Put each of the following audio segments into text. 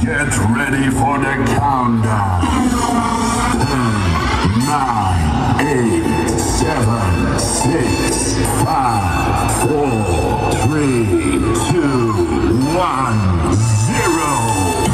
Get ready for the countdown. 10, 9, 8, 7, 6, 5, 4, 3, 2, 1, 0.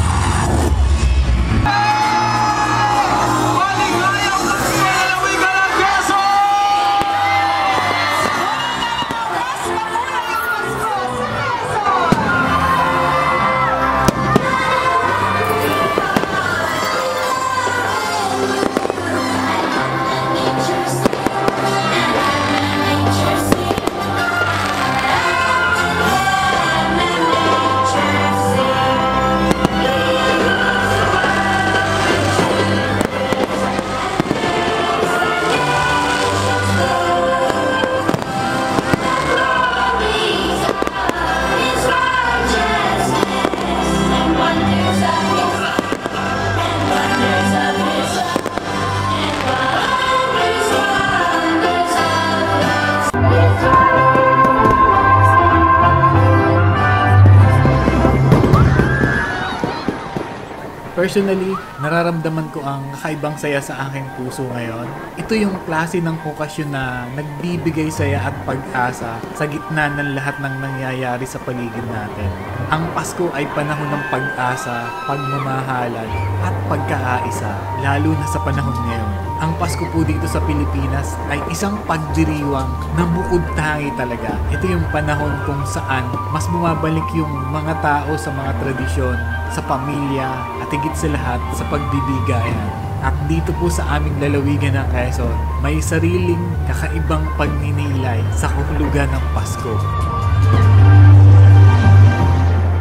Personally, nararamdaman ko ang kakaibang saya sa aking puso ngayon. Ito yung klase ng okasyon na nagbibigay saya at pag-asa sa gitna ng lahat ng nangyayari sa paligid natin. Ang Pasko ay panahon ng pag-asa, pagmamahalan at pagkakaisa, lalo na sa panahon ngayon. Ang Pasko po dito sa Pilipinas ay isang pagdiriwang na bukod tangi talaga. Ito yung panahon kung saan mas bumabalik yung mga tao sa mga tradisyon, sa pamilya, at higit sa lahat sa pagbibigayan. At dito po sa aming lalawigan ng Quezon, may sariling kakaibang pagninilay sa kahulugan ng Pasko.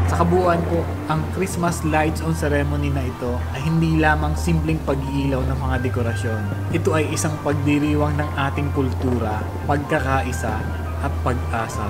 Sa kabuuan po, ang Christmas Lights on Ceremony na ito ay hindi lamang simpleng pag-iilaw ng mga dekorasyon. Ito ay isang pagdiriwang ng ating kultura, pagkakaisa at pag-asa.